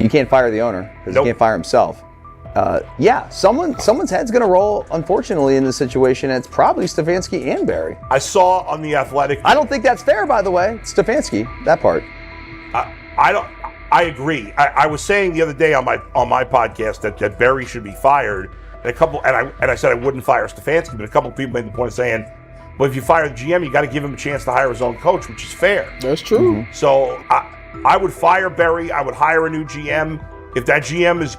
You can't fire the owner because Nope. he can't fire himself. Someone's head's going to roll, unfortunately, in this situation. And it's probably Stefanski and Barry. I saw on The Athletic. I don't think that's fair, by the way. It's Stefanski, that part. I agree. I was saying the other day on my podcast that Barry should be fired. And I said I wouldn't fire Stefanski, but a couple of people made the point of saying, well, if you fire the GM, you got to give him a chance to hire his own coach, which is fair. That's true. Mm-hmm. So I would fire Barry. I would hire a new GM. If that GM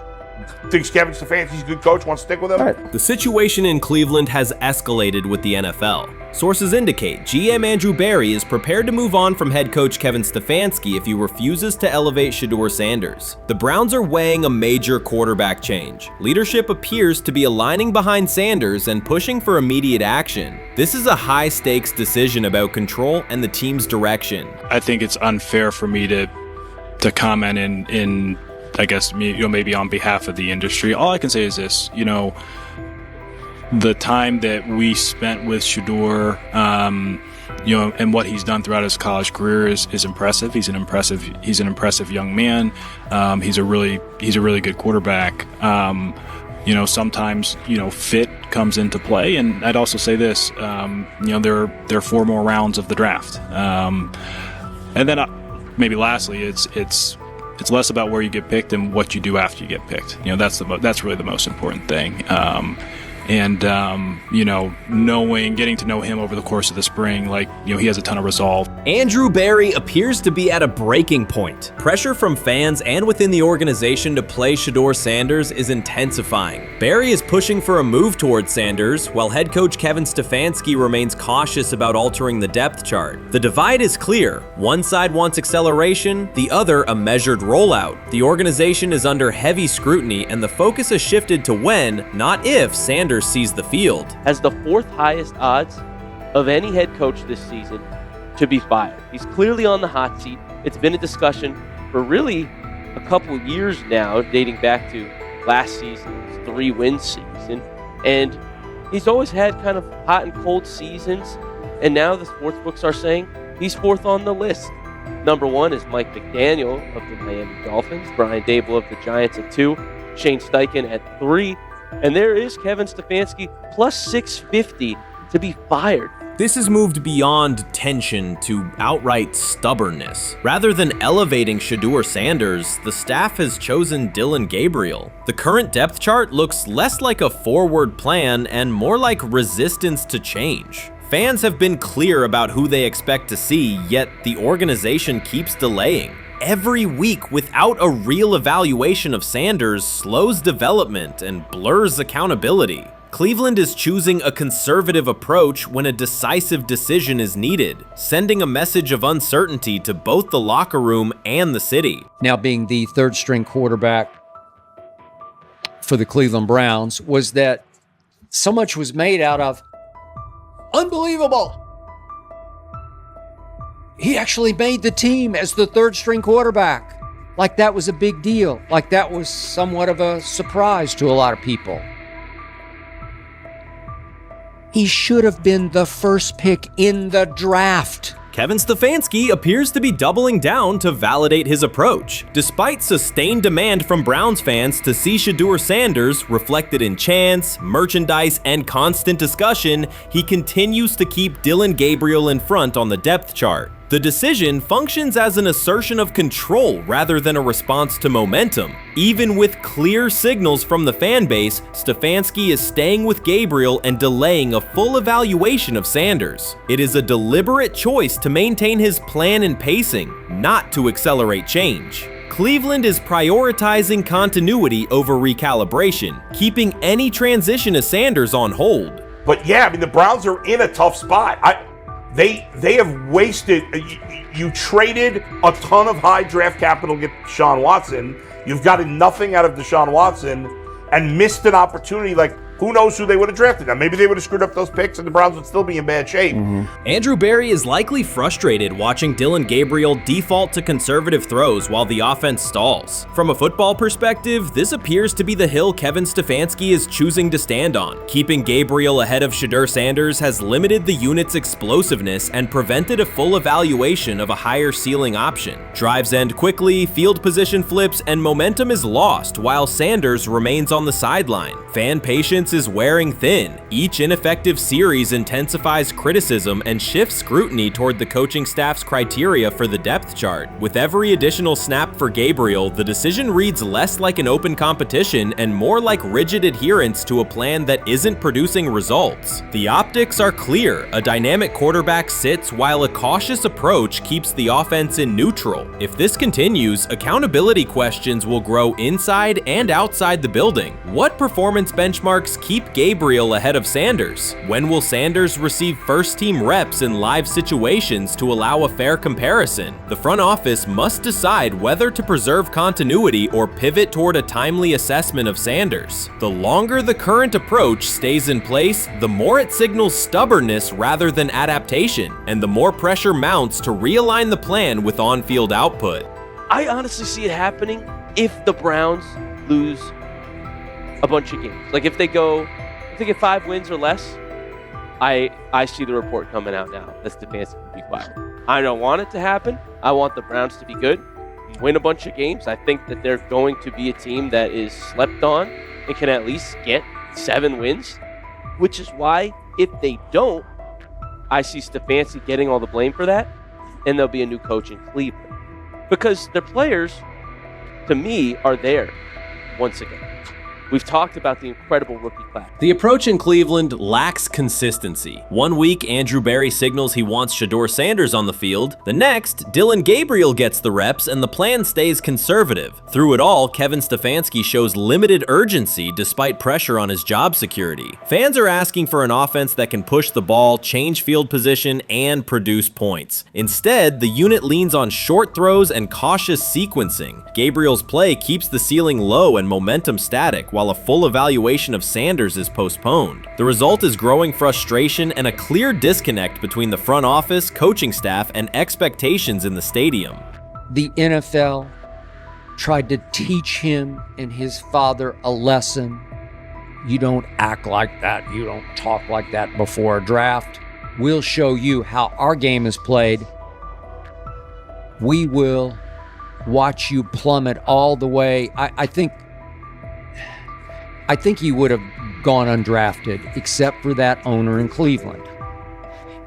thinks Kevin Stefanski's a good coach, wants to stick with him. Right. The situation in Cleveland has escalated with the NFL. Sources indicate GM Andrew Barry is prepared to move on from head coach Kevin Stefanski if he refuses to elevate Shedeur Sanders. The Browns are weighing a major quarterback change. Leadership appears to be aligning behind Sanders and pushing for immediate action. This is a high-stakes decision about control and the team's direction. I think it's unfair for me to comment in I guess, maybe on behalf of the industry. All I can say is this, the time that we spent with Shedeur, and what he's done throughout his college career is impressive. He's an impressive young man. He's a really good quarterback. Sometimes, fit comes into play. And I'd also say this, there are 4 more rounds of the draft. And then maybe lastly, it's less about where you get picked and what you do after you get picked. That's really the most important thing. Getting to know him over the course of the spring, he has a ton of resolve. Andrew Barry appears to be at a breaking point. Pressure from fans and within the organization to play Shedeur Sanders is intensifying. Barry is pushing for a move towards Sanders, while head coach Kevin Stefanski remains cautious about altering the depth chart. The divide is clear. One side wants acceleration, the other a measured rollout. The organization is under heavy scrutiny, and the focus has shifted to when, not if, Sanders sees the field. Has the 4th highest odds of any head coach this season to be fired. He's clearly on the hot seat. It's been a discussion for really a couple of years now, dating back to last season's 3-win season. And he's always had kind of hot and cold seasons. And now the sports books are saying he's 4th on the list. Number 1 is Mike McDaniel of the Miami Dolphins, Brian Dable of the Giants at 2, Shane Steichen at 3, and there is Kevin Stefanski plus 650 to be fired. This has moved beyond tension to outright stubbornness. Rather than elevating Shedeur Sanders, the staff has chosen Dillon Gabriel. The current depth chart looks less like a forward plan and more like resistance to change. Fans have been clear about who they expect to see, yet the organization keeps delaying. Every week without a real evaluation of Sanders slows development and blurs accountability. Cleveland is choosing a conservative approach when a decisive decision is needed, sending a message of uncertainty to both the locker room and the city. Now being the 3rd-string quarterback for the Cleveland Browns, was that so much was made out of unbelievable. He actually made the team as the 3rd-string quarterback. Like that was a big deal. Like that was somewhat of a surprise to a lot of people. He should have been the first pick in the draft. Kevin Stefanski appears to be doubling down to validate his approach. Despite sustained demand from Browns fans to see Shedeur Sanders reflected in chants, merchandise, and constant discussion, he continues to keep Dillon Gabriel in front on the depth chart. The decision functions as an assertion of control rather than a response to momentum. Even with clear signals from the fan base, Stefanski is staying with Gabriel and delaying a full evaluation of Sanders. It is a deliberate choice to maintain his plan and pacing, not to accelerate change. Cleveland is prioritizing continuity over recalibration, keeping any transition to Sanders on hold. But yeah, I mean, the Browns are in a tough spot. They have wasted. You traded a ton of high draft capital to get Deshaun Watson. You've gotten nothing out of Deshaun Watson and missed an opportunity. Like, who knows who they would have drafted. Now, maybe they would have screwed up those picks and the Browns would still be in bad shape. Andrew Berry is likely frustrated watching Dillon Gabriel default to conservative throws while the offense stalls. From a football perspective, this appears to be the hill Kevin Stefanski is choosing to stand on. Keeping Gabriel ahead of Shedeur Sanders has limited the unit's explosiveness and prevented a full evaluation of a higher ceiling option. Drives end quickly, field position flips, and momentum is lost while Sanders remains on the sideline. Fan patience is wearing thin. Each ineffective series intensifies criticism and shifts scrutiny toward the coaching staff's criteria for the depth chart. With every additional snap for Gabriel, the decision reads less like an open competition and more like rigid adherence to a plan that isn't producing results. The optics are clear. A dynamic quarterback sits while a cautious approach keeps the offense in neutral. If this continues, accountability questions will grow inside and outside the building. What performance benchmarks keep Gabriel ahead of Sanders? When will Sanders receive first-team reps in live situations to allow a fair comparison? The front office must decide whether to preserve continuity or pivot toward a timely assessment of Sanders. The longer the current approach stays in place, the more it signals stubbornness rather than adaptation, and the more pressure mounts to realign the plan with on-field output. I honestly see it happening if the Browns lose a bunch of games. Like if they get 5 wins or less, I see the report coming out now that Stefanski will be fired. I don't want it to happen. I want the Browns to be good, win a bunch of games. I think that they're going to be a team that is slept on and can at least get 7 wins, which is why if they don't, I see Stefanski getting all the blame for that, and there'll be a new coach in Cleveland. Because their players, to me, are there once again. We've talked about the incredible rookie class. The approach in Cleveland lacks consistency. One week, Andrew Berry signals he wants Shedeur Sanders on the field. The next, Dillon Gabriel gets the reps and the plan stays conservative. Through it all, Kevin Stefanski shows limited urgency despite pressure on his job security. Fans are asking for an offense that can push the ball, change field position, and produce points. Instead, the unit leans on short throws and cautious sequencing. Gabriel's play keeps the ceiling low and momentum static, while a full evaluation of Sanders is postponed. The result is growing frustration and a clear disconnect between the front office, coaching staff, and expectations in the stadium. The NFL tried to teach him and his father a lesson. You don't act like that. You don't talk like that before a draft. We'll show you how our game is played. We will watch you plummet all the way. I think he would have gone undrafted except for that owner in Cleveland.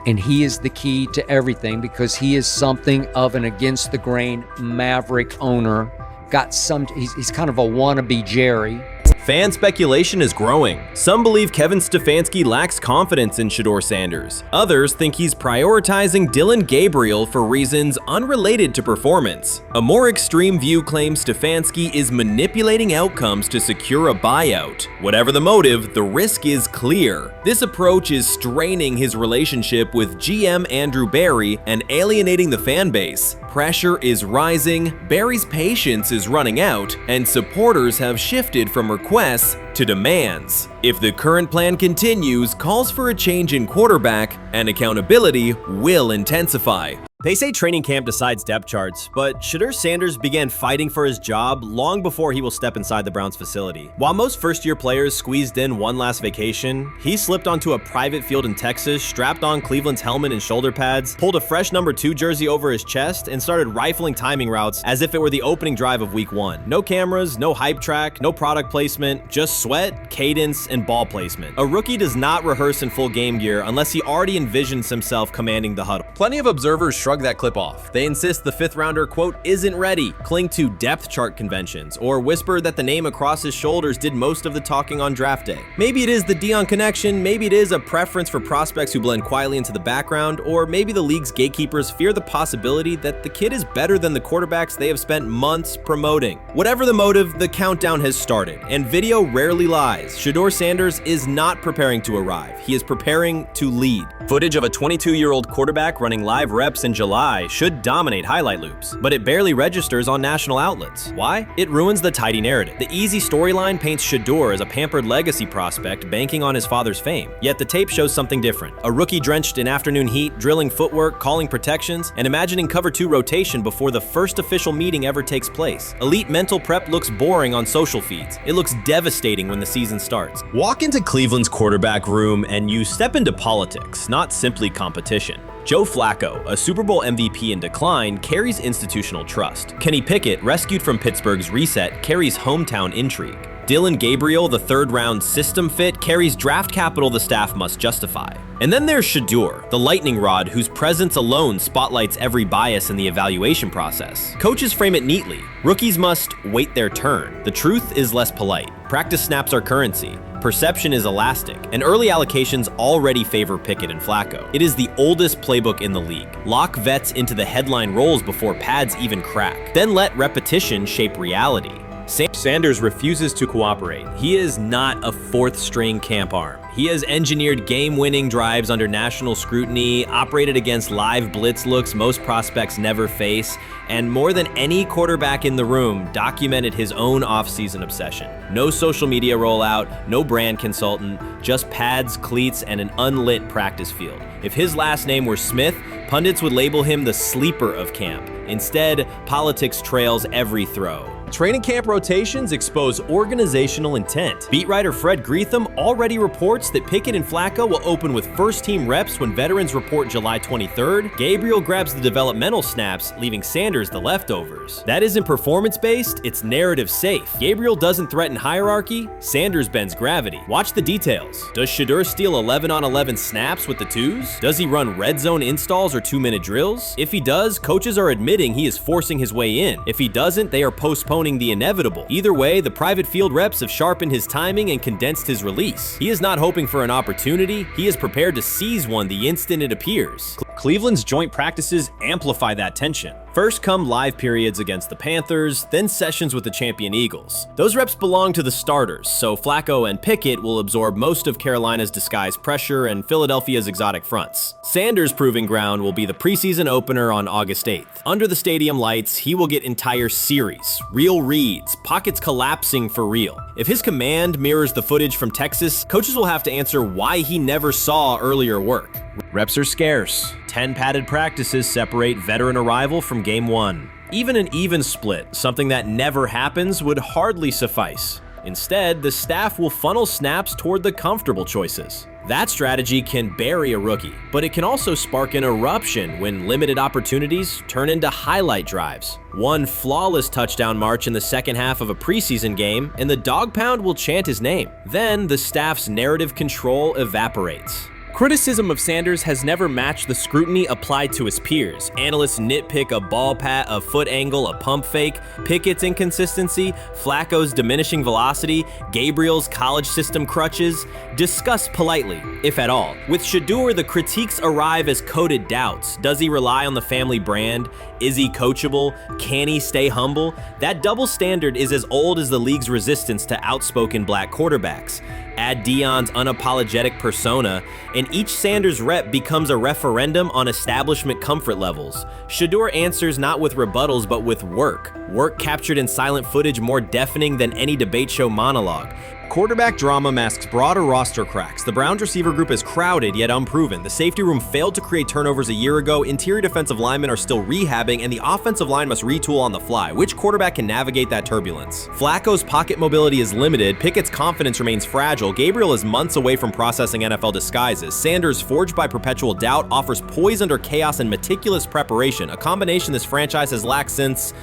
And he is the key to everything because he is something of an against-the-grain maverick owner. He's kind of a wannabe Jerry. Fan speculation is growing. Some believe Kevin Stefanski lacks confidence in Shedeur Sanders. Others think he's prioritizing Dillon Gabriel for reasons unrelated to performance. A more extreme view claims Stefanski is manipulating outcomes to secure a buyout. Whatever the motive, the risk is clear. This approach is straining his relationship with GM Andrew Berry and alienating the fan base. Pressure is rising, Berry's patience is running out, and supporters have shifted from requests to demands. If the current plan continues, calls for a change in quarterback and accountability will intensify. They say training camp decides depth charts, but Shedeur Sanders began fighting for his job long before he will step inside the Browns facility. While most first-year players squeezed in one last vacation, he slipped onto a private field in Texas, strapped on Cleveland's helmet and shoulder pads, pulled a fresh number 2 jersey over his chest, and started rifling timing routes as if it were the opening drive of week 1. No cameras, no hype track, no product placement, just sweat, cadence, and ball placement. A rookie does not rehearse in full game gear unless he already envisions himself commanding the huddle. Plenty of observers shrug that clip off. They insist the 5th rounder, quote, isn't ready, cling to depth chart conventions, or whisper that the name across his shoulders did most of the talking on draft day. Maybe it is the Disconnection, maybe it is a preference for prospects who blend quietly into the background, or maybe the league's gatekeepers fear the possibility that the kid is better than the quarterbacks they have spent months promoting. Whatever the motive, the countdown has started, and video rarely lies. Shedeur Sanders is not preparing to arrive. He is preparing to lead. Footage of a 22-year-old quarterback running live reps and July should dominate highlight loops, but it barely registers on national outlets. Why? It ruins the tidy narrative. The easy storyline paints Shedeur as a pampered legacy prospect banking on his father's fame. Yet the tape shows something different. A rookie drenched in afternoon heat, drilling footwork, calling protections, and imagining cover 2 rotation before the first official meeting ever takes place. Elite mental prep looks boring on social feeds. It looks devastating when the season starts. Walk into Cleveland's quarterback room and you step into politics, not simply competition. Joe Flacco, a Super Bowl MVP in decline, carries institutional trust. Kenny Pickett, rescued from Pittsburgh's reset, carries hometown intrigue. Dylan Gabriel, the third-round system fit, carries draft capital the staff must justify. And then there's Shedeur, the lightning rod whose presence alone spotlights every bias in the evaluation process. Coaches frame it neatly. Rookies must wait their turn. The truth is less polite. Practice snaps are currency. Perception is elastic, and early allocations already favor Pickett and Flacco. It is the oldest playbook in the league. Lock vets into the headline roles before pads even crack. Then let repetition shape reality. Sanders refuses to cooperate. He is not a fourth-string camp arm. He has engineered game-winning drives under national scrutiny, operated against live blitz looks most prospects never face, and more than any quarterback in the room, documented his own off-season obsession. No social media rollout, no brand consultant, just pads, cleats, and an unlit practice field. If his last name were Smith, pundits would label him the sleeper of camp. Instead, politics trails every throw. Training camp rotations expose organizational intent. Beat writer Fred Greetham already reports that Pickett and Flacco will open with first-team reps when veterans report July 23rd. Gabriel grabs the developmental snaps, leaving Sanders the leftovers. That isn't performance-based, it's narrative-safe. Gabriel doesn't threaten hierarchy, Sanders bends gravity. Watch the details. Does Shedeur steal 11-on-11 snaps with the twos? Does he run red zone installs or 2-minute drills? If he does, coaches are admitting he is forcing his way in. If he doesn't, they are postponing the inevitable. Either way, the private field reps have sharpened his timing and condensed his release. He is not hoping for an opportunity, he is prepared to seize one the instant it appears. Cleveland's joint practices amplify that tension. First come live periods against the Panthers, then sessions with the champion Eagles. Those reps belong to the starters, so Flacco and Pickett will absorb most of Carolina's disguised pressure and Philadelphia's exotic fronts. Sanders' proving ground will be the preseason opener on August 8th. Under the stadium lights, he will get entire series, real reads, pockets collapsing for real. If his command mirrors the footage from Texas, coaches will have to answer why he never saw earlier work. Reps are scarce. 10 padded practices separate veteran arrival from game 1. Even an even split, something that never happens, would hardly suffice. Instead, the staff will funnel snaps toward the comfortable choices. That strategy can bury a rookie, but it can also spark an eruption when limited opportunities turn into highlight drives. One flawless touchdown march in the second half of a preseason game, and the dog pound will chant his name. Then the staff's narrative control evaporates. Criticism of Sanders has never matched the scrutiny applied to his peers. Analysts nitpick a ball pat, a foot angle, a pump fake, Pickett's inconsistency, Flacco's diminishing velocity, Gabriel's college system crutches. Discuss politely, if at all. With Shedeur, the critiques arrive as coded doubts. Does he rely on the family brand? Is he coachable? Can he stay humble? That double standard is as old as the league's resistance to outspoken black quarterbacks. Add Deion's unapologetic persona, and each Sanders rep becomes a referendum on establishment comfort levels. Shedeur answers not with rebuttals, but with work. Work captured in silent footage more deafening than any debate show monologue. Quarterback drama masks broader roster cracks. The Browns receiver group is crowded yet unproven. The safety room failed to create turnovers a year ago. Interior defensive linemen are still rehabbing, and the offensive line must retool on the fly. Which quarterback can navigate that turbulence? Flacco's pocket mobility is limited. Pickett's confidence remains fragile. Gabriel is months away from processing NFL disguises. Sanders, forged by perpetual doubt, offers poise under chaos and meticulous preparation, a combination this franchise has lacked since,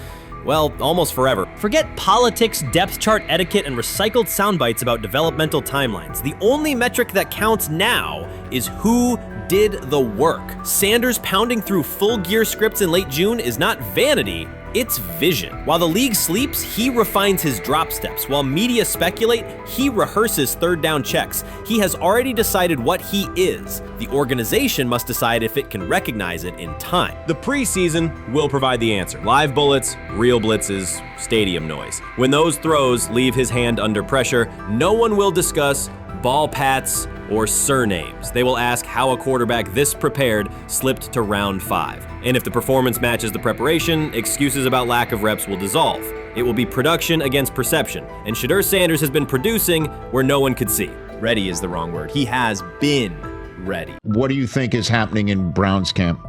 well, almost forever. Forget politics, depth chart etiquette, and recycled sound bites about developmental timelines. The only metric that counts now is who did the work. Sanders pounding through full gear scripts in late June is not vanity, it's vision. While the league sleeps, he refines his drop steps. While media speculate, he rehearses third down checks. He has already decided what he is. The organization must decide if it can recognize it in time. The preseason will provide the answer. Live bullets, real blitzes, stadium noise. When those throws leave his hand under pressure, no one will discuss ball pats or surnames. They will ask how a quarterback this prepared slipped to round 5. And if the performance matches the preparation, excuses about lack of reps will dissolve. It will be production against perception, and Shedeur Sanders has been producing where no one could see. Ready is the wrong word. He has been ready. What do you think is happening in Browns camp?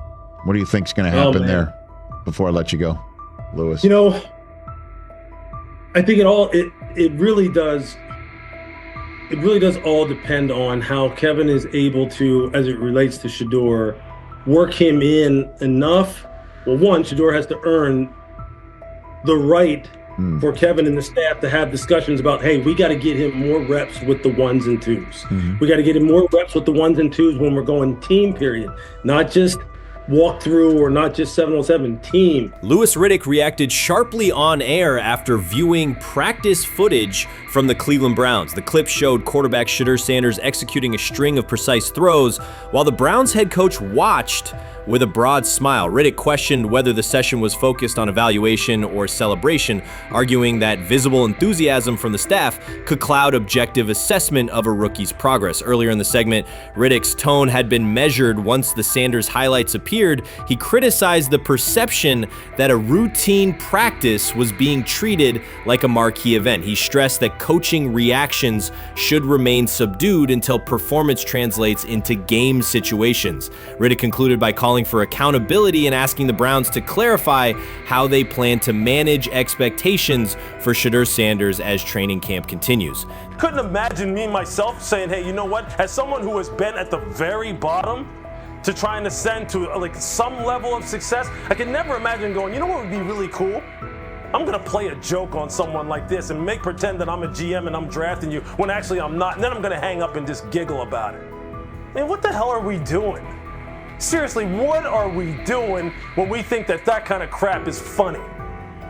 What do you think is going to happen there before I let you go, Lewis? You know, I think it really does all depend on how Kevin is able to, as it relates to Shedeur, work him in enough. Well, one, Shedeur has to earn the right for Kevin and the staff to have discussions about, hey, we got to get him more reps with the 1s and 2s. We got to get him more reps with the 1s and 2s when we're going team period, not just walk through or not just 7-on-7 team. Louis Riddick reacted sharply on air after viewing practice footage from the Cleveland Browns. The clip showed quarterback Shedeur Sanders executing a string of precise throws while the Browns head coach watched with a broad smile. Riddick questioned whether the session was focused on evaluation or celebration, arguing that visible enthusiasm from the staff could cloud objective assessment of a rookie's progress. Earlier in the segment, Riddick's tone had been measured once the Sanders highlights appeared. He criticized the perception that a routine practice was being treated like a marquee event. He stressed that coaching reactions should remain subdued until performance translates into game situations. Riddick concluded by calling for accountability and asking the Browns to clarify how they plan to manage expectations for Shedeur Sanders as training camp continues. Couldn't imagine me myself saying, hey, you know what, as someone who has been at the very bottom to try and ascend to like some level of success, I could never imagine going, you know what would be really cool? I'm gonna play a joke on someone like this and pretend that I'm a GM and I'm drafting you when actually I'm not, and then I'm gonna hang up and just giggle about it. Man, what the hell are we doing? Seriously, what are we doing when we think that kind of crap is funny?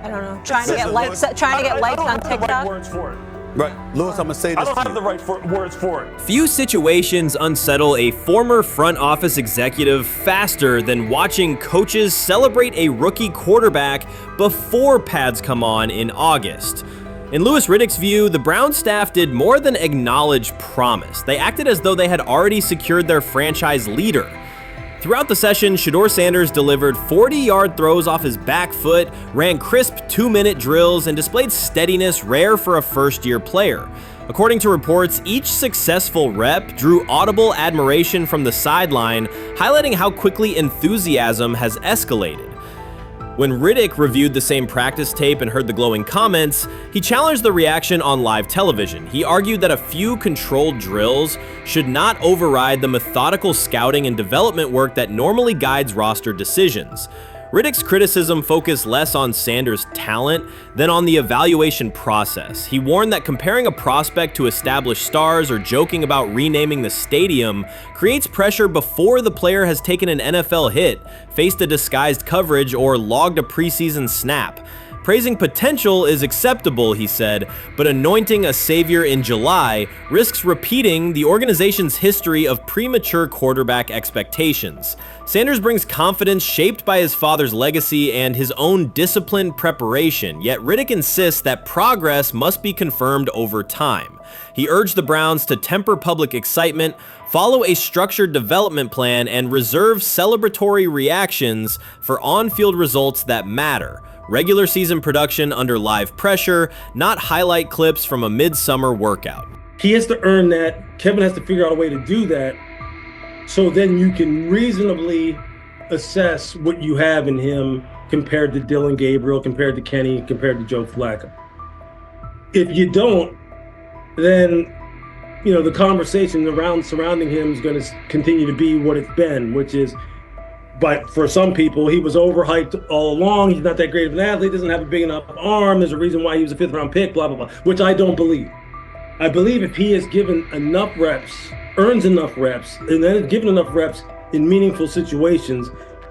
I don't know. Trying to get likes on TikTok. I don't have the right words for it. Right, Lewis, I'm gonna say this. I don't have the right words for it. Few situations unsettle a former front office executive faster than watching coaches celebrate a rookie quarterback before pads come on in August. In Louis Riddick's view, the Browns staff did more than acknowledge promise. They acted as though they had already secured their franchise leader. Throughout the session, Shedeur Sanders delivered 40-yard throws off his back foot, ran crisp 2-minute drills, and displayed steadiness rare for a first-year player. According to reports, each successful rep drew audible admiration from the sideline, highlighting how quickly enthusiasm has escalated. When Riddick reviewed the same practice tape and heard the glowing comments, he challenged the reaction on live television. He argued that a few controlled drills should not override the methodical scouting and development work that normally guides roster decisions. Riddick's criticism focused less on Sanders' talent than on the evaluation process. He warned that comparing a prospect to established stars or joking about renaming the stadium creates pressure before the player has taken an NFL hit, faced a disguised coverage, or logged a preseason snap. Praising potential is acceptable, he said, but anointing a savior in July risks repeating the organization's history of premature quarterback expectations. Sanders brings confidence shaped by his father's legacy and his own disciplined preparation, yet Riddick insists that progress must be confirmed over time. He urged the Browns to temper public excitement, follow a structured development plan, and reserve celebratory reactions for on-field results that matter. Regular season production under live pressure, not highlight clips from a midsummer workout. He has to earn that. Kevin has to figure out a way to do that. So then you can reasonably assess what you have in him compared to Dylan Gabriel, compared to Kenny, compared to Joe Flacco. If you don't, then the conversation surrounding him is going to continue to be what it's been, which is, but for some people, he was overhyped all along. He's not that great of an athlete, doesn't have a big enough arm. There's a reason why he was a 5th-round pick, blah, blah, blah, which I don't believe. I believe if he is given enough reps, earns enough reps, and then is given enough reps in meaningful situations,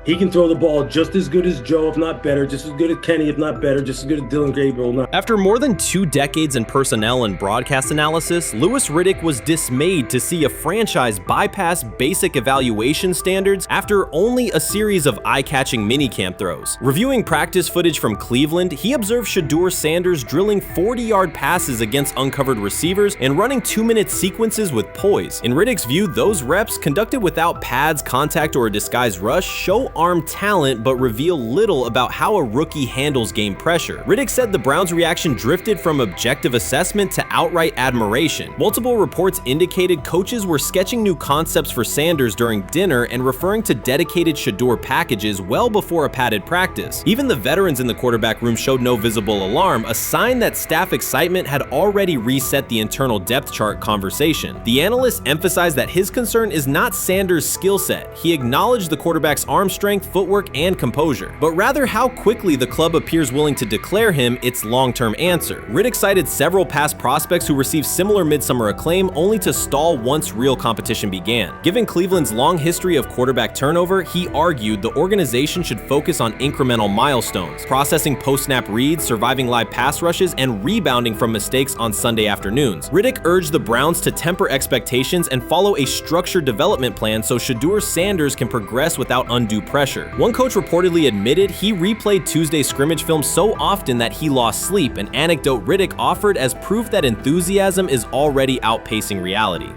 He can throw the ball just as good as Joe, if not better, just as good as Kenny, if not better, just as good as Dylan Gabriel. After more than 2 decades in personnel and broadcast analysis, Louis Riddick was dismayed to see a franchise bypass basic evaluation standards after only a series of eye-catching minicamp throws. Reviewing practice footage from Cleveland, he observed Shedeur Sanders drilling 40-yard passes against uncovered receivers and running 2-minute sequences with poise. In Riddick's view, those reps, conducted without pads, contact, or a disguised rush, show arm talent but reveal little about how a rookie handles game pressure. Riddick said the Browns' reaction drifted from objective assessment to outright admiration. Multiple reports indicated coaches were sketching new concepts for Sanders during dinner and referring to dedicated Shedeur packages well before a padded practice. Even the veterans in the quarterback room showed no visible alarm, a sign that staff excitement had already reset the internal depth chart conversation. The analyst emphasized that his concern is not Sanders' skill set. He acknowledged the quarterback's arm strength, footwork, and composure, but rather how quickly the club appears willing to declare him its long-term answer. Riddick cited several past prospects who received similar midsummer acclaim only to stall once real competition began. Given Cleveland's long history of quarterback turnover, he argued the organization should focus on incremental milestones, processing post-snap reads, surviving live pass rushes, and rebounding from mistakes on Sunday afternoons. Riddick urged the Browns to temper expectations and follow a structured development plan so Shedeur Sanders can progress without undue pressure. One coach reportedly admitted he replayed Tuesday's scrimmage film so often that he lost sleep, an anecdote Riddick offered as proof that enthusiasm is already outpacing reality.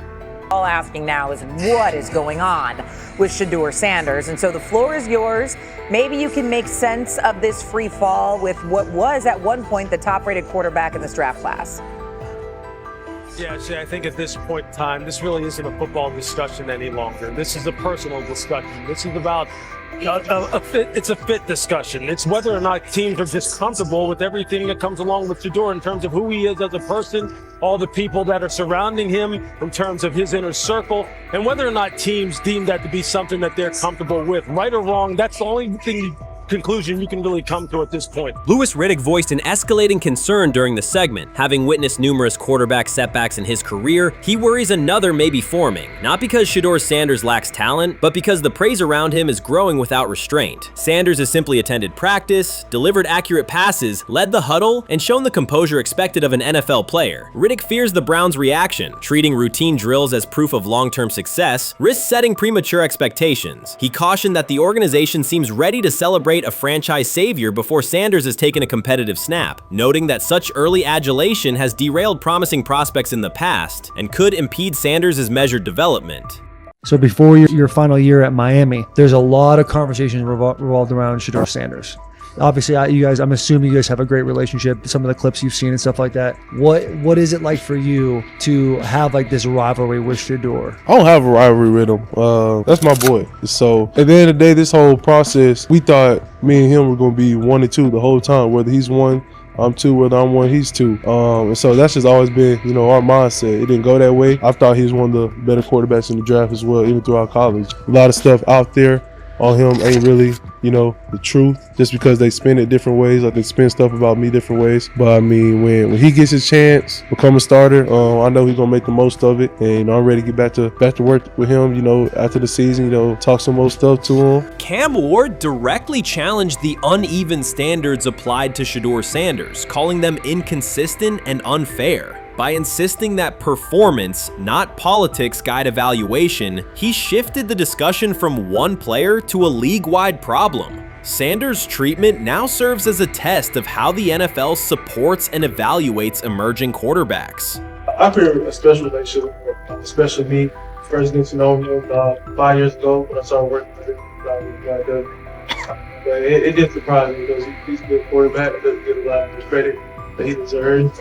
All asking now is what is going on with Shedeur Sanders, and so the floor is yours. Maybe you can make sense of this free fall with what was at one point the top-rated quarterback in this draft class. Yeah, see, I think at this point in time, this really isn't a football discussion any longer. This is a personal discussion. This is about it's a fit discussion. It's whether or not teams are just comfortable with everything that comes along with Shedeur in terms of who he is as a person, all the people that are surrounding him in terms of his inner circle, and whether or not teams deem that to be something that they're comfortable with. Right or wrong, that's the only conclusion you can really come to at this point. Louis Riddick voiced an escalating concern during the segment. Having witnessed numerous quarterback setbacks in his career, he worries another may be forming, not because Shedeur Sanders lacks talent, but because the praise around him is growing without restraint. Sanders has simply attended practice, delivered accurate passes, led the huddle, and shown the composure expected of an NFL player. Riddick fears the Browns' reaction, treating routine drills as proof of long-term success, risks setting premature expectations. He cautioned that the organization seems ready to celebrate a franchise savior before Sanders has taken a competitive snap, noting that such early adulation has derailed promising prospects in the past and could impede Sanders' measured development. So before your final year at Miami, there's a lot of conversations revolved around Shedeur Sanders. Obviously, I'm assuming you guys have a great relationship, some of the clips you've seen and stuff like that. What is it like for you to have like this rivalry with Shedeur? I don't have a rivalry with him. That's my boy. So at the end of the day, this whole process, we thought me and him were going to be 1 and 2 the whole time, whether he's 1, I'm 2, whether I'm 1, he's 2. And so that's just always been, our mindset. It didn't go that way. I thought he was one of the better quarterbacks in the draft as well, even throughout college. A lot of stuff out there on him ain't really, the truth, just because they spin it different ways. Like they spin stuff about me different ways. But I mean, when he gets his chance, become a starter, I know he's gonna make the most of it. And I'm ready to get back to work with him, after the season, talk some more stuff to him. Cam Ward directly challenged the uneven standards applied to Shedeur Sanders, calling them inconsistent and unfair. By insisting that performance, not politics, guide evaluation, he shifted the discussion from one player to a league-wide problem. Sanders' treatment now serves as a test of how the NFL supports and evaluates emerging quarterbacks. I feel a special relationship with him, especially me. First getting to know him 5 years ago when I started working with him. But it did surprise me because he's a good quarterback. It doesn't get a lot of the credit that he deserves.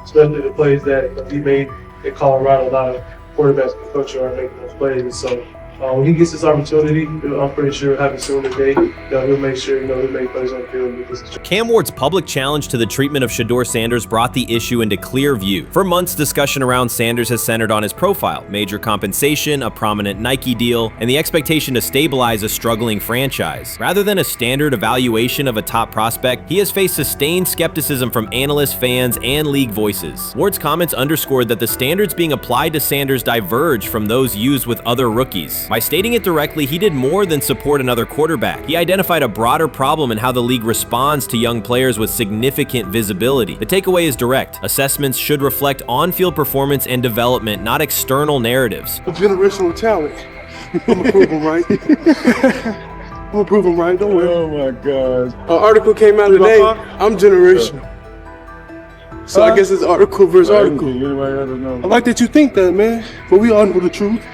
Especially the plays that he made in Colorado. A lot of quarterbacks and coaches are making those plays. So when he gets this opportunity, I'm pretty sure he'll have it soon today. He'll make sure he'll make plays on the field. Cam Ward's public challenge to the treatment of Shedeur Sanders brought the issue into clear view. For months, discussion around Sanders has centered on his profile, major compensation, a prominent Nike deal, and the expectation to stabilize a struggling franchise. Rather than a standard evaluation of a top prospect, he has faced sustained skepticism from analysts, fans, and league voices. Ward's comments underscored that the standards being applied to Sanders diverge from those used with other rookies. By stating it directly, he did more than support another quarterback. He identified a broader problem in how the league responds to young players with significant visibility. The takeaway is direct. Assessments should reflect on-field performance and development, not external narratives. A generational talent. I'm gonna prove him right. I'm gonna prove him right, don't worry. Oh my God. An article came out today. I'm generational. So I guess it's article versus article. I like that you think that, man. But we all know the truth.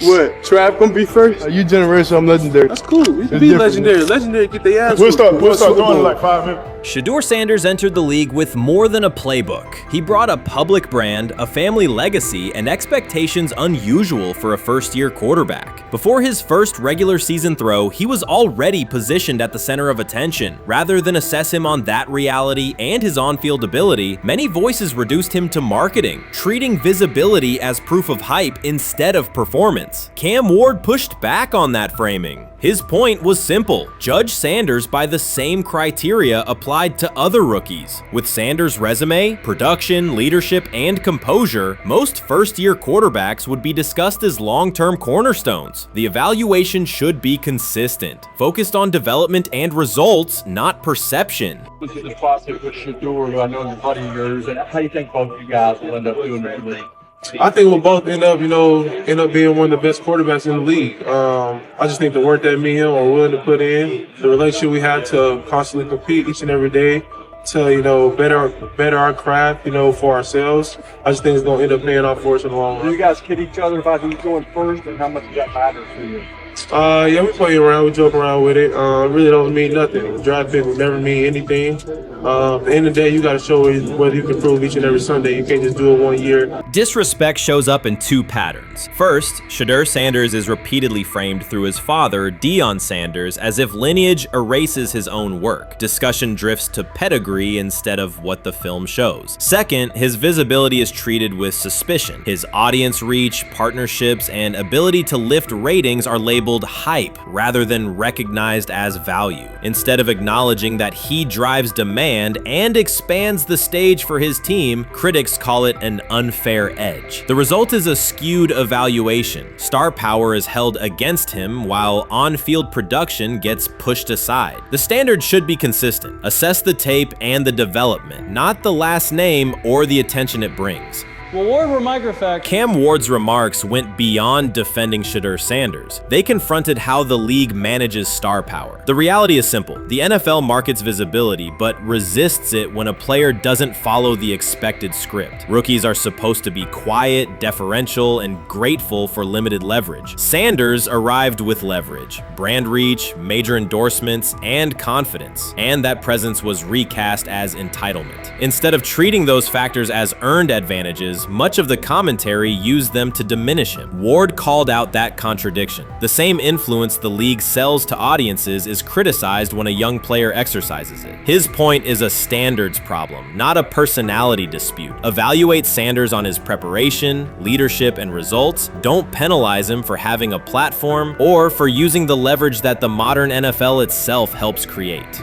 What? Trav gonna be first? You generational, I'm legendary. That's cool. We can be legendary. Legendary get their ass. We'll start doing it like 5 minutes. Shedeur Sanders entered the league with more than a playbook. He brought a public brand, a family legacy, and expectations unusual for a first-year quarterback. Before his first regular season throw, he was already positioned at the center of attention. Rather than assess him on that reality and his on-field ability, many voices reduced him to marketing, treating visibility as proof of hype instead of performance. Cam Ward pushed back on that framing. His point was simple: judge Sanders by the same criteria applied to other rookies. With Sanders' resume, production, leadership, and composure, most first-year quarterbacks would be discussed as long-term cornerstones. The evaluation should be consistent, focused on development and results, not perception. This is the process with Shedeur, who I know is a buddy of yours, and how do you think both of you guys will end up doing in the league? I think we'll both end up being one of the best quarterbacks in the league. I just think the work that me and him are willing to put in, the relationship we have to constantly compete each and every day, to better our craft, for ourselves. I just think it's gonna end up paying off for us in the long run. Do you guys kid each other about who's going first, and how much does that matter to you? Yeah, we play around, we joke around with it. Really don't mean nothing. The draft pick will never mean anything. At the end of the day, you got to show whether you can prove each and every Sunday. You can't just do it 1 year. Disrespect shows up in two patterns. First, Shedeur Sanders is repeatedly framed through his father, Deion Sanders, as if lineage erases his own work. Discussion drifts to pedigree instead of what the film shows. Second, his visibility is treated with suspicion. His audience reach, partnerships, and ability to lift ratings are labeled hype rather than recognized as value. Instead of acknowledging that he drives demand and expands the stage for his team, critics call it an unfair edge. The result is a skewed evaluation. Star power is held against him while on-field production gets pushed aside. The standard should be consistent. Assess the tape and the development, not the last name or the attention it brings. Well, Ward were microfacts. Cam Ward's remarks went beyond defending Shedeur Sanders. They confronted how the league manages star power. The reality is simple. The NFL markets visibility, but resists it when a player doesn't follow the expected script. Rookies are supposed to be quiet, deferential, and grateful for limited leverage. Sanders arrived with leverage, brand reach, major endorsements, and confidence. And that presence was recast as entitlement. Instead of treating those factors as earned advantages, much of the commentary used them to diminish him. Ward called out that contradiction. The same influence the league sells to audiences is criticized when a young player exercises it. His point is a standards problem, not a personality dispute. Evaluate Sanders on his preparation, leadership, and results. Don't penalize him for having a platform or for using the leverage that the modern NFL itself helps create.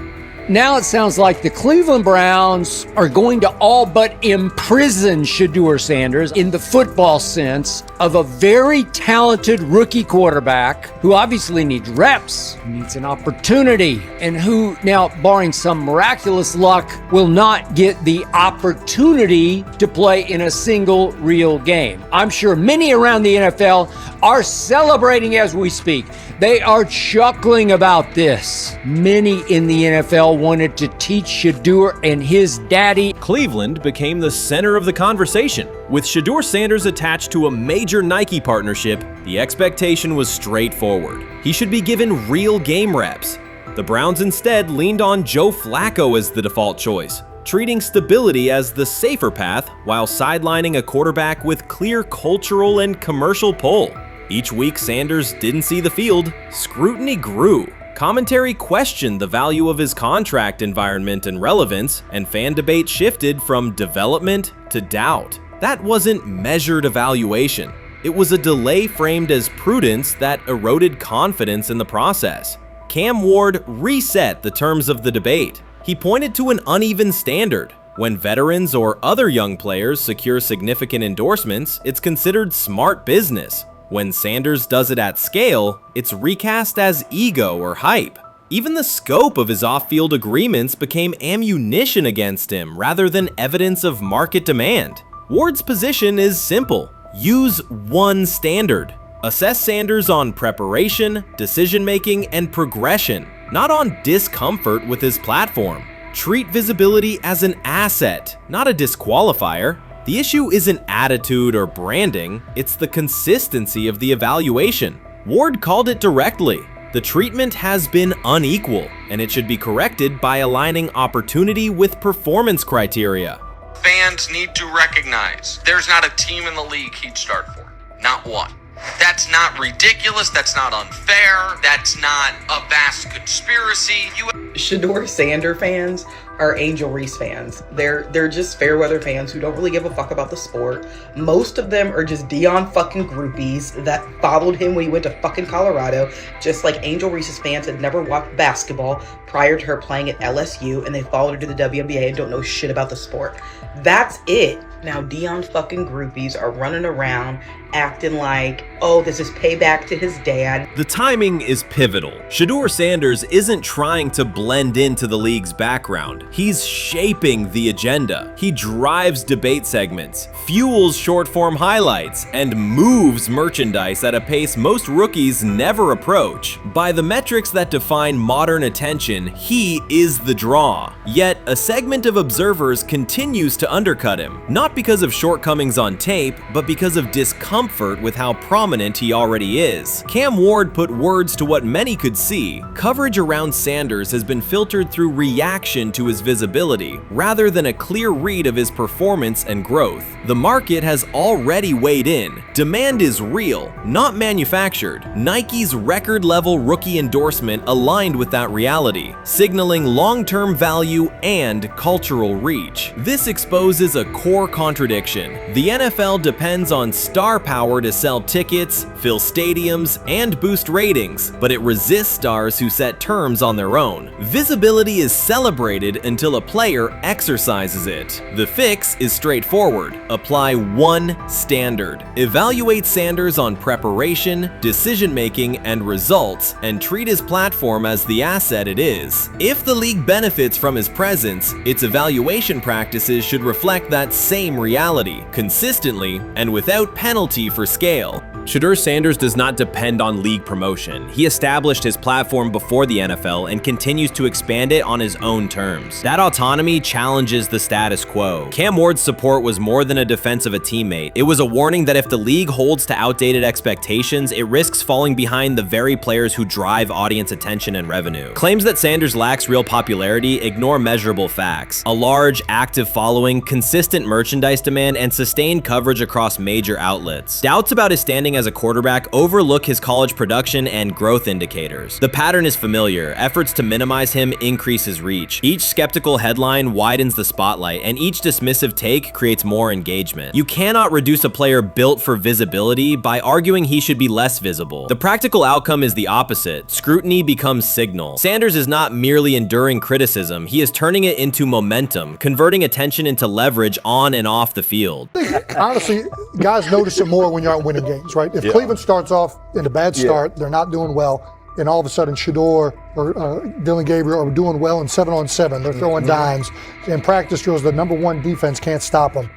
Now it sounds like the Cleveland Browns are going to all but imprison Shedeur Sanders in the football sense of a very talented rookie quarterback who obviously needs reps, needs an opportunity, and who now, barring some miraculous luck, will not get the opportunity to play in a single real game. I'm sure many around the NFL are celebrating as we speak. They are chuckling about this. Many in the NFL wanted to teach Shedeur and his daddy. Cleveland became the center of the conversation. With Shedeur Sanders attached to a major Nike partnership, the expectation was straightforward. He should be given real game reps. The Browns instead leaned on Joe Flacco as the default choice, treating stability as the safer path while sidelining a quarterback with clear cultural and commercial pull. Each week Sanders didn't see the field, scrutiny grew. Commentary questioned the value of his contract environment and relevance, and fan debate shifted from development to doubt. That wasn't measured evaluation. It was a delay framed as prudence that eroded confidence in the process. Cam Ward reset the terms of the debate. He pointed to an uneven standard. When veterans or other young players secure significant endorsements, it's considered smart business. When Sanders does it at scale, it's recast as ego or hype. Even the scope of his off-field agreements became ammunition against him rather than evidence of market demand. Ward's position is simple. Use one standard. Assess Sanders on preparation, decision-making, and progression, not on discomfort with his platform. Treat visibility as an asset, not a disqualifier. The issue isn't attitude or branding, it's the consistency of the evaluation. Ward called it directly. The treatment has been unequal, and it should be corrected by aligning opportunity with performance criteria. Fans need to recognize there's not a team in the league he'd start for. Not one. That's not ridiculous, that's not unfair, that's not a vast conspiracy. Shedeur Sanders fans are Angel Reese fans. They're just fair weather fans who don't really give a fuck about the sport. Most of them are just Dion fucking groupies that followed him when he went to fucking Colorado, just like Angel Reese's fans had never watched basketball prior to her playing at LSU, and they followed her to the WNBA and don't know shit about the sport. That's it. Now Dion fucking groupies are running around acting like, oh, this is payback to his dad. The timing is pivotal. Shedeur Sanders isn't trying to blend into the league's background. He's shaping the agenda. He drives debate segments, fuels short-form highlights, and moves merchandise at a pace most rookies never approach. By the metrics that define modern attention, he is the draw. Yet, a segment of observers continues to undercut him, not because of shortcomings on tape, but because of discomfort with how prominent he already is. Cam Ward put words to what many could see. Coverage around Sanders has been filtered through reaction to his visibility, rather than a clear read of his performance and growth. The market has already weighed in. Demand is real, not manufactured. Nike's record-level rookie endorsement aligned with that reality, signaling long-term value and cultural reach. This exposes a core contradiction. The NFL depends on star power to sell tickets, fill stadiums, and boost ratings, but it resists stars who set terms on their own. Visibility is celebrated until a player exercises it. The fix is straightforward. Apply one standard. Evaluate Sanders on preparation, decision-making, and results, and treat his platform as the asset it is. If the league benefits from his presence, its evaluation practices should reflect that same reality, consistently and without penalty for scale. Shedeur Sanders does not depend on league promotion. He established his platform before the NFL and continues to expand it on his own terms. That autonomy challenges the status quo. Cam Ward's support was more than a defense of a teammate. It was a warning that if the league holds to outdated expectations, it risks falling behind the very players who drive audience attention and revenue. Claims that Sanders lacks real popularity ignore measurable facts. A large, active following, consistent merchandise demand, and sustained coverage across major outlets. Doubts about his standing as a quarterback overlook his college production and growth indicators. The pattern is familiar. Efforts to minimize him increase his reach. Each skeptical headline widens the spotlight, and each dismissive take creates more engagement. You cannot reduce a player built for visibility by arguing he should be less visible. The practical outcome is the opposite. Scrutiny becomes signal. Sanders is not merely enduring criticism, he is turning it into momentum, converting attention into leverage on and off the field. Honestly, guys notice it more when you're out winning games, right? If Cleveland starts off in a bad start, they're not doing well, and all of a sudden Shedeur or Dillon Gabriel are doing well in 7-on-7, they're throwing dimes. In practice drills, the number one defense can't stop them.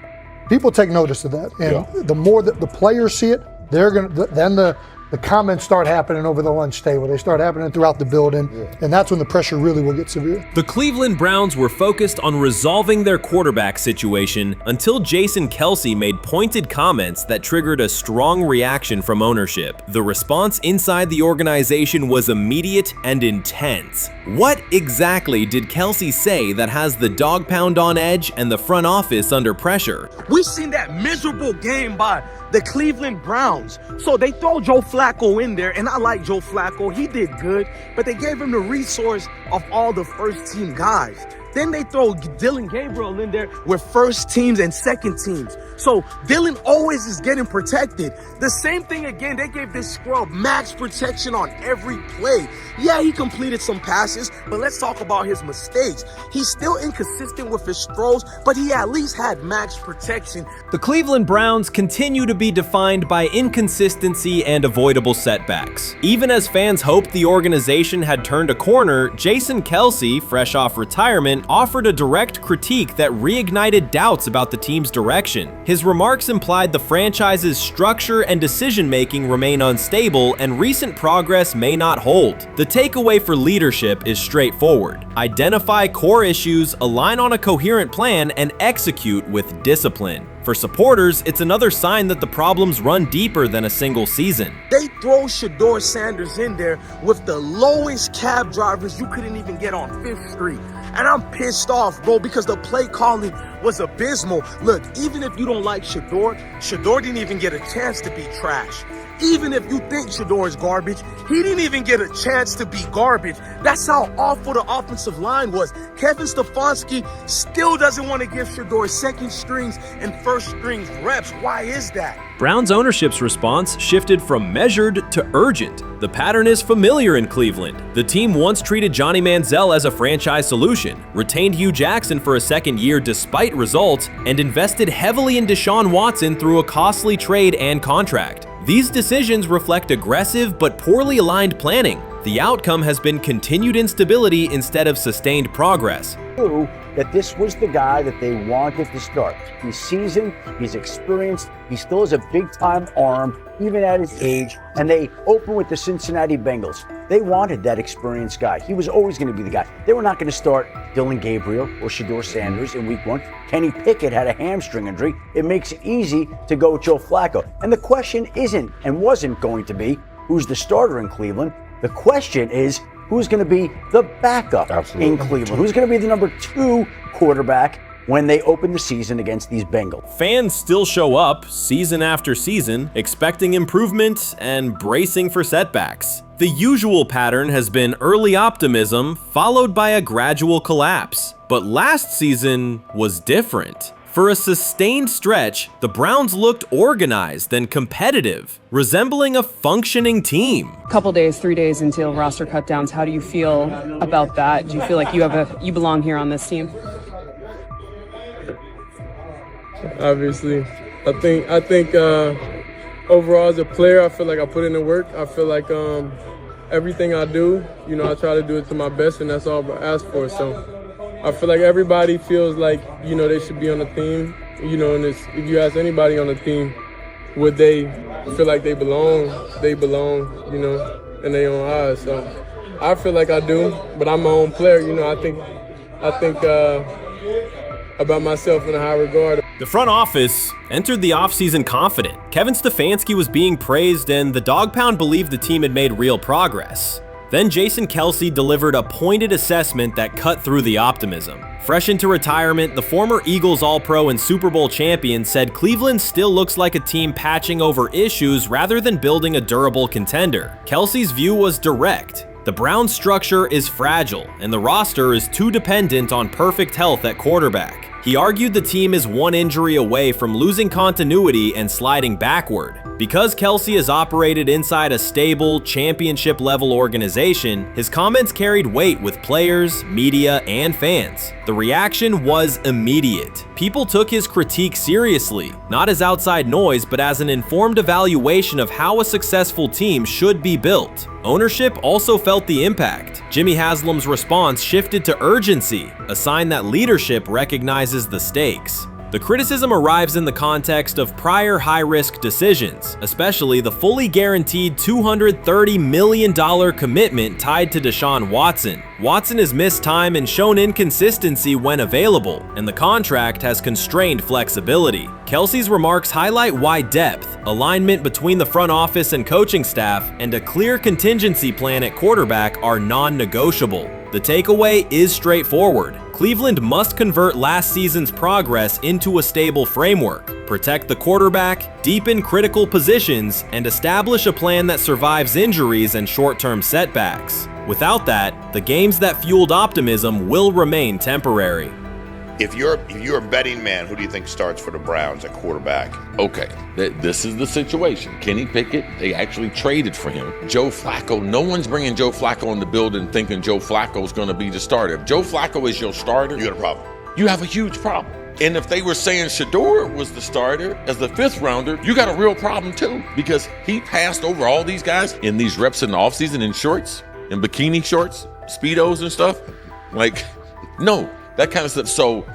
People take notice of that, and the more that the players see it, they're gonna then the comments start happening over the lunch table. They start happening throughout the building, and that's when the pressure really will get severe. The Cleveland Browns were focused on resolving their quarterback situation until Jason Kelce made pointed comments that triggered a strong reaction from ownership. The response inside the organization was immediate and intense. What exactly did Kelce say that has the dog pound on edge and the front office under pressure? We've seen that miserable game by the Cleveland Browns. So they throw Joe Flacco in there, and I like Joe Flacco. He did good, but they gave him the resource of all the first-team guys. Then they throw Dillon Gabriel in there with first teams and second teams. So Dylan always is getting protected. The same thing again, they gave this scrub max protection on every play. Yeah, he completed some passes, but let's talk about his mistakes. He's still inconsistent with his throws, but he at least had max protection. The Cleveland Browns continue to be defined by inconsistency and avoidable setbacks. Even as fans hoped the organization had turned a corner, Jason Kelce, fresh off retirement, offered a direct critique that reignited doubts about the team's direction. His remarks implied the franchise's structure and decision-making remain unstable and recent progress may not hold. The takeaway for leadership is straightforward. Identify core issues, align on a coherent plan, and execute with discipline. For supporters, it's another sign that the problems run deeper than a single season. They throw Shedeur Sanders in there with the lowest cab drivers you couldn't even get on 5th Street. And I'm pissed off, bro, because the play calling was abysmal. Look, even if you don't like Shedeur didn't even get a chance to be trash. Even if you think Shedeur is garbage, he didn't even get a chance to be garbage. That's how awful the offensive line was. Kevin Stefanski still doesn't want to give Shedeur second strings and first strings reps. Why is that? Browns ownership's response shifted from measured to urgent. The pattern is familiar in Cleveland. The team once treated Johnny Manziel as a franchise solution, retained Hugh Jackson for a second year despite results, and invested heavily in Deshaun Watson through a costly trade and contract. These decisions reflect aggressive but poorly aligned planning. The outcome has been continued instability instead of sustained progress. That this was the guy that they wanted to start. He's seasoned, he's experienced, he still has a big-time arm, even at his age, and they open with the Cincinnati Bengals. They wanted that experienced guy. He was always going to be the guy. They were not going to start Dylan Gabriel or Shedeur Sanders in week 1. Kenny Pickett had a hamstring injury. It makes it easy to go with Joe Flacco. And the question isn't and wasn't going to be who's the starter in Cleveland. The question is, who's going to be the backup in Cleveland? Who's going to be the number 2 quarterback when they open the season against these Bengals? Fans still show up season after season, expecting improvement and bracing for setbacks. The usual pattern has been early optimism followed by a gradual collapse. But last season was different. For a sustained stretch, the Browns looked organized and competitive, resembling a functioning team. Couple days, 3 days until roster cutdowns. How do you feel about that? Do you feel like you belong here on this team? Obviously, I think overall as a player, I feel like I put in the work. I feel like everything I do, I try to do it to my best, and that's all I ask for. So I feel like everybody feels like, they should be on the team, and if you ask anybody on the team, would they feel like they belong, in their own eyes. So I feel like I do, but I'm my own player, I think about myself in a high regard. The front office entered the offseason confident. Kevin Stefanski was being praised and the Dog Pound believed the team had made real progress. Then Jason Kelce delivered a pointed assessment that cut through the optimism. Fresh into retirement, the former Eagles All-Pro and Super Bowl champion said Cleveland still looks like a team patching over issues rather than building a durable contender. Kelce's view was direct. The Browns' structure is fragile, and the roster is too dependent on perfect health at quarterback. He argued the team is one injury away from losing continuity and sliding backward. Because Kelce has operated inside a stable, championship-level organization, his comments carried weight with players, media, and fans. The reaction was immediate. People took his critique seriously, not as outside noise, but as an informed evaluation of how a successful team should be built. Ownership also felt the impact. Jimmy Haslam's response shifted to urgency, a sign that leadership recognizes the stakes. The criticism arrives in the context of prior high-risk decisions, especially the fully guaranteed $230 million commitment tied to Deshaun Watson. Watson has missed time and shown inconsistency when available, and the contract has constrained flexibility. Kelce's remarks highlight why depth, alignment between the front office and coaching staff, and a clear contingency plan at quarterback are non-negotiable. The takeaway is straightforward. Cleveland must convert last season's progress into a stable framework, protect the quarterback, deepen critical positions, and establish a plan that survives injuries and short-term setbacks. Without that, the games that fueled optimism will remain temporary. If you're a betting man, who do you think starts for the Browns at quarterback? Okay, this is the situation. Kenny Pickett, they actually traded for him. Joe Flacco, no one's bringing Joe Flacco in the building thinking Joe Flacco's going to be the starter. If Joe Flacco is your starter, you got a problem. You have a huge problem. And if they were saying Shedeur was the starter as the 5th rounder, you got a real problem too, because he passed over all these guys in these reps in the offseason in shorts, in bikini shorts, Speedos and stuff. Like, no, that kind of stuff. So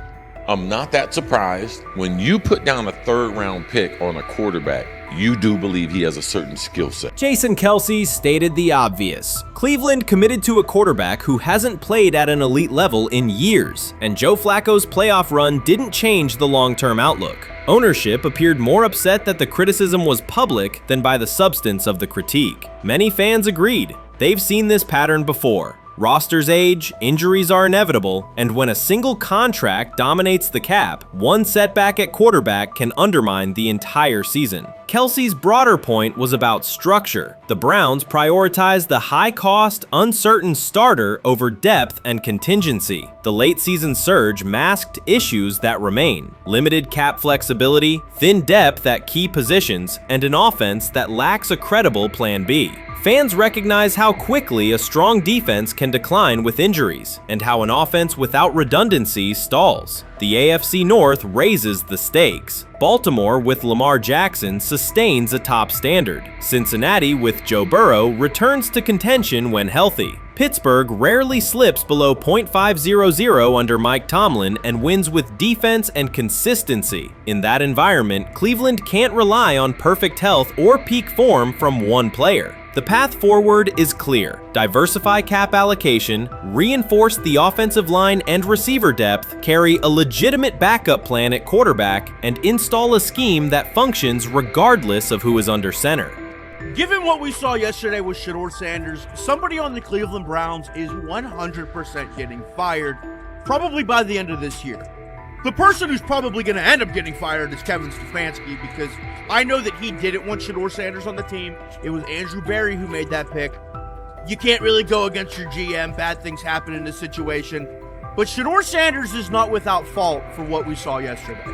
I'm not that surprised. When you put down a 3rd round pick on a quarterback, you do believe he has a certain skill set. Jason Kelce stated the obvious. Cleveland committed to a quarterback who hasn't played at an elite level in years, and Joe Flacco's playoff run didn't change the long-term outlook. Ownership appeared more upset that the criticism was public than by the substance of the critique. Many fans agreed. They've seen this pattern before. Rosters age, injuries are inevitable, and when a single contract dominates the cap, one setback at quarterback can undermine the entire season. Kelce's broader point was about structure. The Browns prioritized the high-cost, uncertain starter over depth and contingency. The late-season surge masked issues that remain: limited cap flexibility, thin depth at key positions, and an offense that lacks a credible Plan B. Fans recognize how quickly a strong defense can decline with injuries, and how an offense without redundancy stalls. The AFC North raises the stakes. Baltimore with Lamar Jackson sustains a top standard. Cincinnati with Joe Burrow returns to contention when healthy. Pittsburgh rarely slips below .500 under Mike Tomlin and wins with defense and consistency. In that environment, Cleveland can't rely on perfect health or peak form from one player. The path forward is clear. Diversify cap allocation, reinforce the offensive line and receiver depth, carry a legitimate backup plan at quarterback, and install a scheme that functions regardless of who is under center. Given what we saw yesterday with Shedeur Sanders, somebody on the Cleveland Browns is 100% getting fired, probably by the end of this year. The person who's probably going to end up getting fired is Kevin Stefanski, because I know that he didn't want Shedeur Sanders on the team. It was Andrew Berry who made that pick. You can't really go against your GM. Bad things happen in this situation. But Shedeur Sanders is not without fault for what we saw yesterday.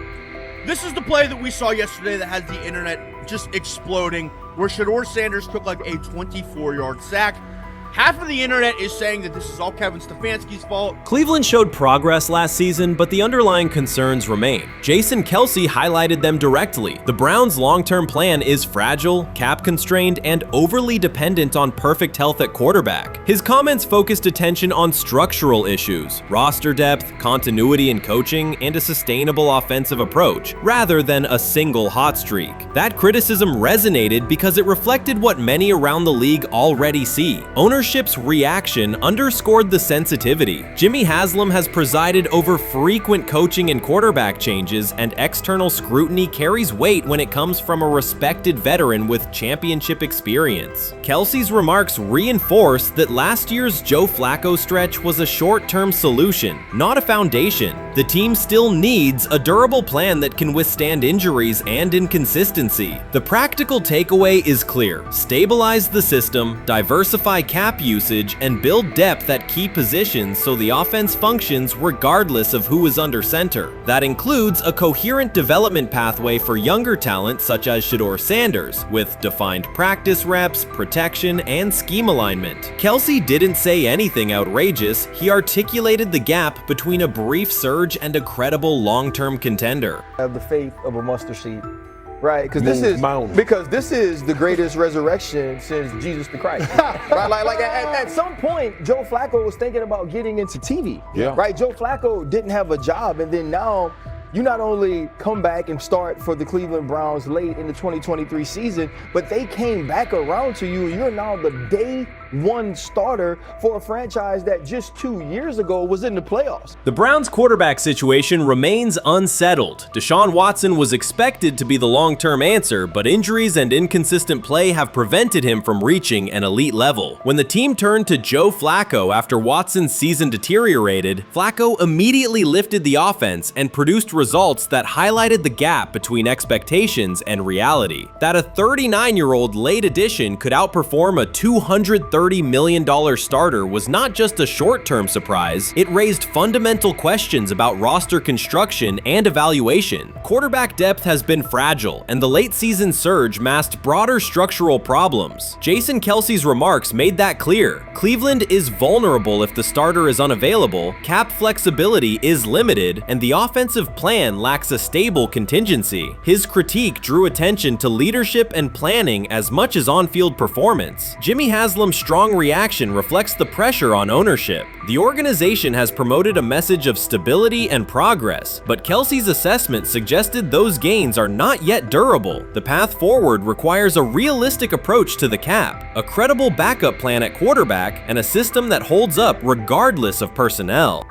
This is the play that we saw yesterday that has the internet just exploding, where Shedeur Sanders took like a 24-yard sack. Half of the internet is saying that this is all Kevin Stefanski's fault. Cleveland showed progress last season, but the underlying concerns remain. Jason Kelce highlighted them directly. The Browns' long-term plan is fragile, cap-constrained, and overly dependent on perfect health at quarterback. His comments focused attention on structural issues, roster depth, continuity in coaching, and a sustainable offensive approach, rather than a single hot streak. That criticism resonated because it reflected what many around the league already see. Ownership's reaction underscored the sensitivity. Jimmy Haslam has presided over frequent coaching and quarterback changes, and external scrutiny carries weight when it comes from a respected veteran with championship experience. Kelce's remarks reinforce that last year's Joe Flacco stretch was a short-term solution, not a foundation. The team still needs a durable plan that can withstand injuries and inconsistency. The practical takeaway is clear: stabilize the system, diversify cap usage, and build depth at key positions so the offense functions regardless of who is under center. That includes a coherent development pathway for younger talent such as Shedeur Sanders, with defined practice reps, protection, and scheme alignment. Kelce didn't say anything outrageous. He articulated the gap between a brief surge and a credible long-term contender. I have the faith of a mustard seed. Right, because this is the greatest resurrection since Jesus the Christ. Right, like at some point, Joe Flacco was thinking about getting into TV. Yeah. Right, Joe Flacco didn't have a job, and then now you not only come back and start for the Cleveland Browns late in the 2023 season, but they came back around to you. You're now the day one starter for a franchise that just 2 years ago was in the playoffs. The Browns' quarterback situation remains unsettled. Deshaun Watson was expected to be the long-term answer, but injuries and inconsistent play have prevented him from reaching an elite level. When the team turned to Joe Flacco after Watson's season deteriorated, Flacco immediately lifted the offense and produced results that highlighted the gap between expectations and reality. That a 39-year-old late addition could outperform a 230 $30 million starter was not just a short-term surprise, it raised fundamental questions about roster construction and evaluation. Quarterback depth has been fragile, and the late-season surge masked broader structural problems. Jason Kelce's remarks made that clear. Cleveland is vulnerable if the starter is unavailable, cap flexibility is limited, and the offensive plan lacks a stable contingency. His critique drew attention to leadership and planning as much as on-field performance. Jimmy Haslam's strong reaction reflects the pressure on ownership. The organization has promoted a message of stability and progress, but Kelce's assessment suggested those gains are not yet durable. The path forward requires a realistic approach to the cap, a credible backup plan at quarterback, and a system that holds up regardless of personnel.